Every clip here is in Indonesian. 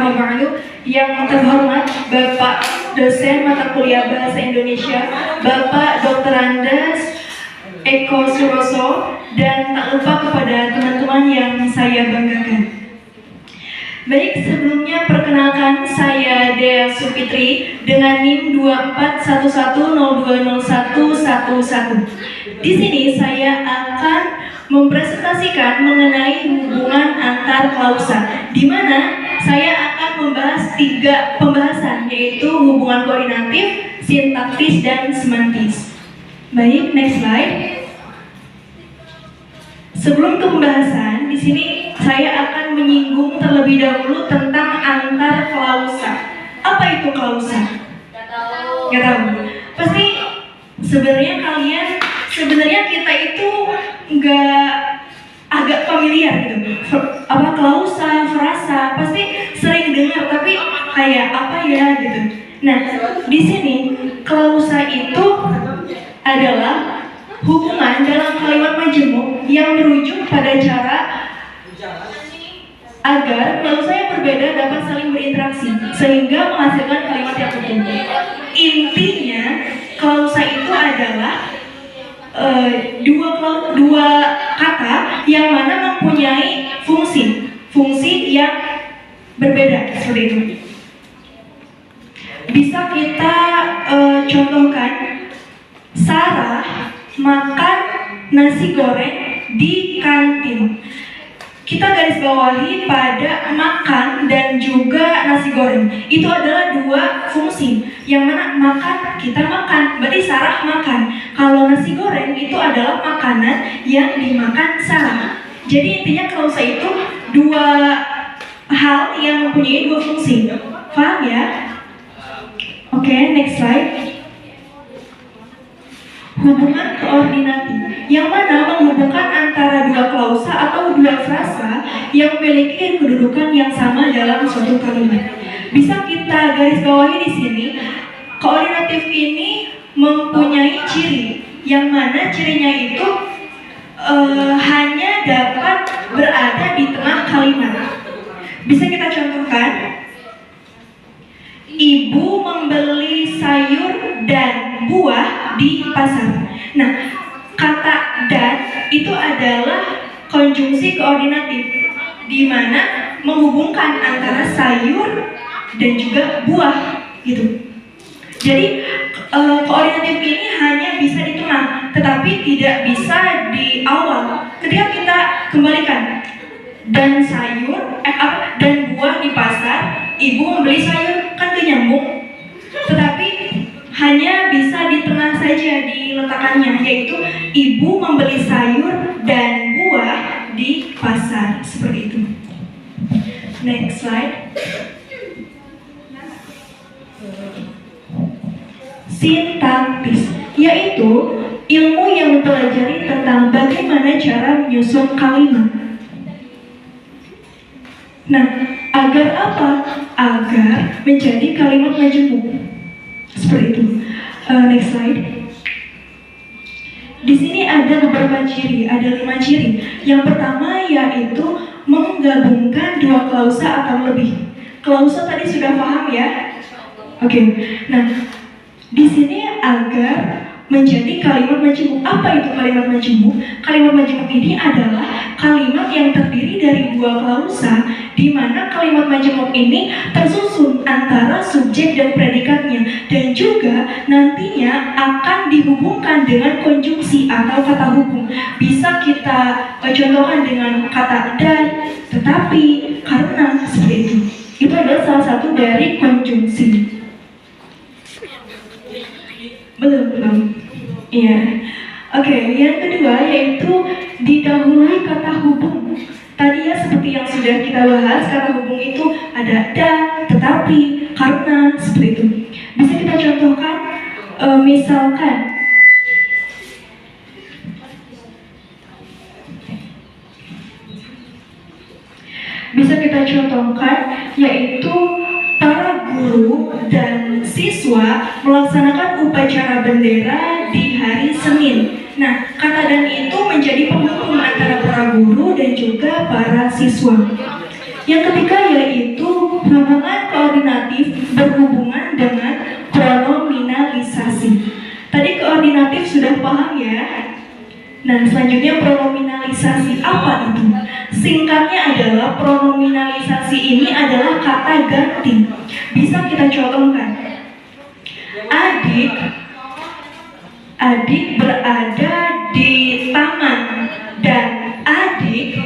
amma ba'du. Yang terhormat Bapak dosen mata kuliah Bahasa Indonesia, Bapak Dr. Andes Eko Suroso, dan tak lupa kepada teman-teman yang saya banggakan. Baik, sebelumnya perkenalkan saya Dea Supitri dengan NIM 2411020111. Di sini saya akan mempresentasikan mengenai hubungan antar klausa, di mana saya akan membahas 3 pembahasan, yaitu hubungan koordinatif, sintaktis, dan semantis. Baik, next slide. Sebelum ke pembahasan, di sini saya akan menyinggung terlebih dahulu tentang antar klausa. Apa itu klausa? Gak tahu. Pasti sebenarnya kita itu agak familiar gitu. Apa klausa, frasa, pasti sering dengar, tapi kayak apa ya gitu. Nah, di sini klausa itu adalah hubungan dalam kalimat majemuk yang merujuk pada cara agar klausa yang berbeda dapat saling berinteraksi sehingga menghasilkan kalimat yang utuh. Intinya, klausa itu adalah dua kata yang mana mempunyai fungsi yang berbeda, seperti itu. Bisa kita contohkan, Sarah makan nasi goreng di kantin. Kita garis bawahi pada makan dan juga nasi goreng. Itu adalah 2 fungsi. Yang mana makan, kita makan, berarti Sarah makan. Kalau nasi goreng itu adalah makanan yang dimakan Sarah. Jadi intinya klausa itu 2 hal yang mempunyai 2 fungsi. Paham ya? Oke, next slide. Hubungan koordinatif, yang mana menghubungkan antara 2 klausa atau 2 frasa yang memiliki kedudukan yang sama dalam suatu kalimat. Bisa kita garis bawahi di sini, koordinatif ini mempunyai ciri, yang mana cirinya itu hanya dapat berada di tengah kalimat. Bisa kita contohkan, Ibu membeli sayur dan buah di pasar. Nah, kata dan itu adalah konjungsi koordinatif, di mana menghubungkan antara sayur dan juga buah gitu. Jadi koordinatif ini hanya bisa di tengah, tetapi tidak bisa di awal. Ketika kita kembalikan dan dan buah di pasar, ibu membeli sayur, kan nyambung. Tetapi hanya bisa di tengah saja diletakkannya, yaitu ibu membeli sayur dan buah di pasar, seperti itu. Next slide. Sintaktis, yaitu ilmu yang mempelajari tentang bagaimana cara menyusun kalimat. Nah, agar apa? Agar menjadi kalimat majemuk. Seperti itu. Next slide. Di sini ada beberapa ciri, ada 5 ciri. Yang pertama yaitu menggabungkan 2 klausa atau lebih. Klausa tadi sudah paham ya? Oke. Nah, di sini agar menjadi kalimat majemuk. Apa itu kalimat majemuk? Kalimat majemuk ini adalah kalimat yang terdiri dari 2 klausa, di mana kalimat majemuk ini tersusun antara subjek dan predikatnya, dan juga nantinya akan dihubungkan dengan konjungsi atau kata hubung. Bisa kita contohkan dengan kata dan, tetapi, karena, seperti itu. Itu adalah salah satu dari konjungsi. Belum. Iya. Oke, yang kedua yaitu didahului kata hubung. Tadi ya seperti yang sudah kita bahas, kata hubung itu ada dan, tetapi, karena, seperti itu. Bisa kita contohkan, misalkan yaitu para guru dan siswa melaksanakan upacara bendera di hari Senin. Nah, kata dan itu menjadi penghubung antara para guru dan juga para siswa. Yang ketiga yaitu hubungan koordinatif berhubungan dengan pronominalisasi. Tadi koordinatif sudah paham ya? Nah, selanjutnya pronominalisasi apa itu? Singkatnya adalah pronominalisasi ini adalah kata ganti. Bisa kita contohkan. Adik berada di taman dan adik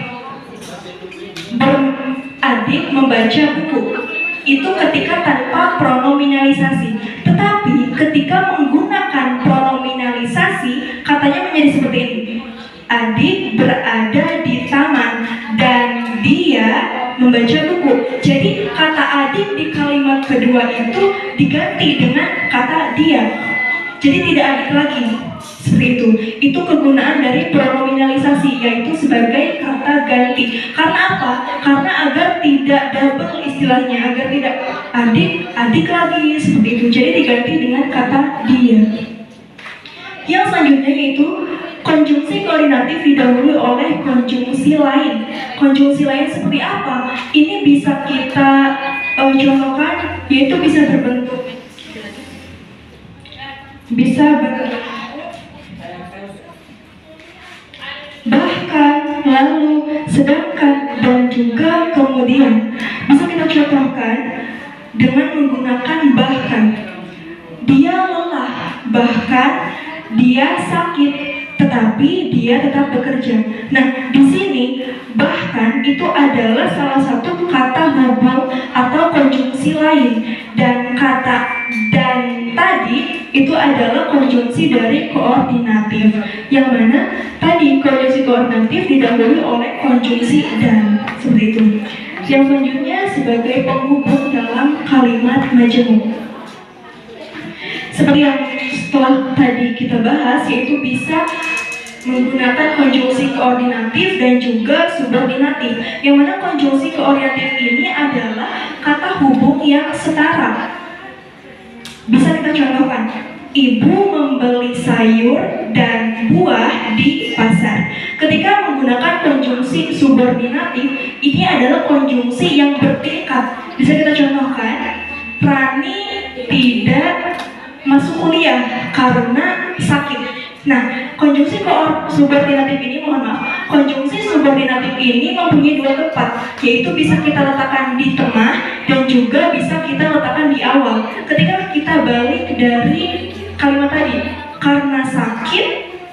membaca buku. Itu ketika tanpa pronominalisasi. Tetapi ketika menggunakan pronominalisasi, katanya menjadi seperti ini. Adik berada di taman dan dia membaca buku. Jadi kata adik di kalimat kedua itu diganti dengan kata dia. Jadi tidak adik lagi. Seperti itu. Itu kegunaan dari pronominalisasi, yaitu sebagai kata ganti. Karena apa? Karena agar tidak double istilahnya, agar tidak adik lagi seperti itu. Jadi diganti dengan kata dia. Yang selanjutnya yaitu konjungsi koordinatif didahului oleh konjungsi lain. Konjungsi lain seperti apa? Ini bisa kita contohkan, yaitu bisa berbentuk bahkan, lalu, sedangkan, dan juga kemudian. Bisa kita contohkan dengan menggunakan bahkan. Dia lelah, bahkan dia sakit, tetapi dia tetap bekerja. Nah, di sini bahkan itu adalah salah satu kata hubung atau konjungsi lain, dan kata dan tadi itu adalah konjungsi dari koordinatif, yang mana tadi konjungsi koordinatif didahului oleh konjungsi dan, seperti itu. Yang selanjutnya sebagai penghubung dalam kalimat majemuk. Seperti yang setelah tadi kita bahas, yaitu bisa menggunakan konjungsi koordinatif dan juga subordinatif. Yang mana konjungsi koordinatif ini adalah kata hubung yang setara. Bisa kita contohkan, ibu membeli sayur dan buah di pasar. Ketika menggunakan konjungsi subordinatif, ini adalah konjungsi yang bertingkat. Bisa kita contohkan, Rani tidak masuk kuliah karena sakit. Nah, konjungsi subordinatif ini, konjungsi subordinatif ini mempunyai dua tempat, yaitu bisa kita letakkan di tengah dan juga bisa kita letakkan di awal. Ketika kita balik dari kalimat tadi, karena sakit,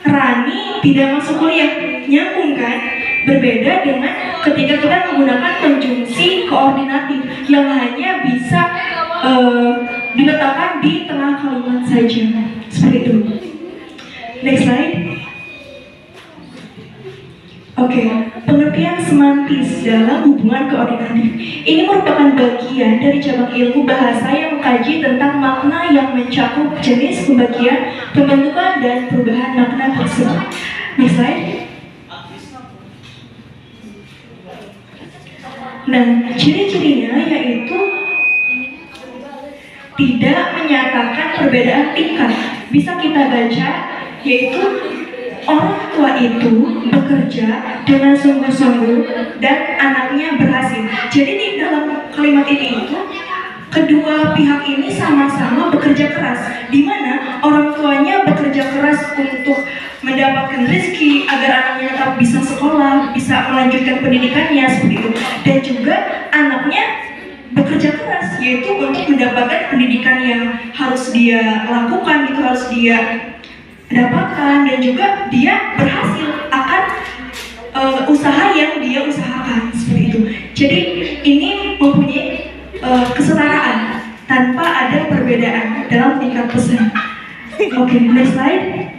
Rani tidak masuk kuliah, nyambung kan? Berbeda dengan ketika kita menggunakan konjungsi koordinatif yang hanya bisa diletakkan di tengah kalimat saja. Seperti itu. Next slide. Oke, pengertian semantis dalam hubungan koordinatif. Ini merupakan bagian dari cabang ilmu bahasa yang mengkaji tentang makna yang mencakup jenis pembagian, pembentukan, dan perubahan makna tersebut. Next slide. Nah, ciri-cirinya yaitu tidak menyatakan perbedaan tingkat. Bisa kita baca, yaitu orang tua itu bekerja dengan sungguh-sungguh dan anaknya berhasil. Jadi di dalam kalimat ini itu kedua pihak ini sama-sama bekerja keras, di mana orang tuanya bekerja keras untuk mendapatkan rezeki agar anaknya tetap bisa sekolah, bisa melanjutkan pendidikannya seperti itu, dan juga anaknya bekerja keras, yaitu untuk mendapatkan pendidikan yang harus dia lakukan, itu harus dia dapatkan, dan juga dia berhasil akan usaha yang dia usahakan, seperti itu. Jadi ini mempunyai kesetaraan tanpa ada perbedaan dalam tingkat pesan. Oke, next slide.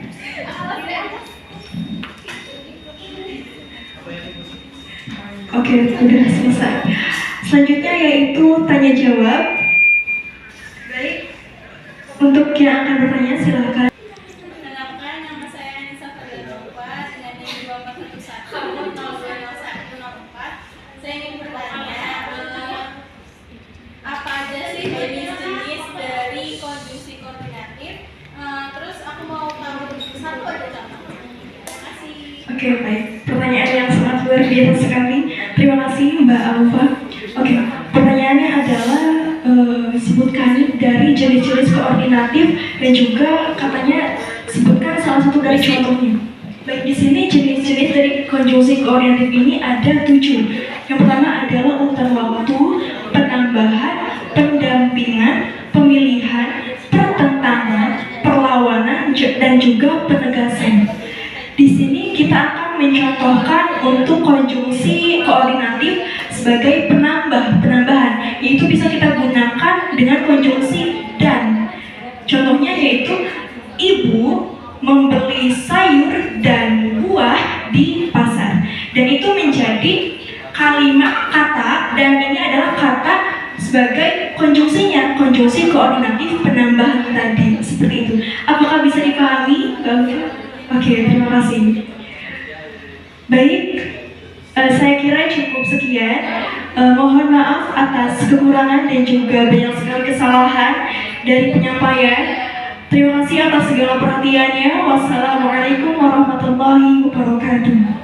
Oke, udah selesai. Selanjutnya yaitu tanya jawab. Baik, untuk yang akan bertanya silakan. Perkenalkan, nama saya Anissa Fadlanova dengan NIM 2411 Saya ingin bertanya, apa aja sih jenis-jenis dari konjungsi koordinatif? Terus aku mau tahu satu aja contoh. Terima kasih. Oke, baik. Pertanyaan yang sangat luar biasa sekali. Terima kasih Mbak Alfa. dari jenis-jenis koordinatif dan juga katanya sebutkan salah satu dari contohnya. Baik, di sini jenis-jenis dari konjungsi koordinatif ini ada 7. Yang pertama adalah urutan waktu, penambahan, pendampingan, pemilihan, pertentangan, perlawanan, dan juga penegasan. Di sini kita akan mencontohkan untuk konjungsi koordinatif sebagai penambahan, yaitu bisa kita gunakan dengan konjungsi dan. Contohnya yaitu ibu membeli sayur dan buah di pasar, dan itu menjadi kalimat kata, dan ini adalah kata sebagai konjungsinya, konjungsi koordinatif penambahan tadi, seperti itu. Apakah bisa dipahami? Oke, terima kasih. Baik, saya kira cukup sekian. Mohon maaf atas kekurangan dan juga banyak sekali kesalahan dari penyampaian. Terima kasih atas segala perhatiannya. Wassalamualaikum warahmatullahi wabarakatuh.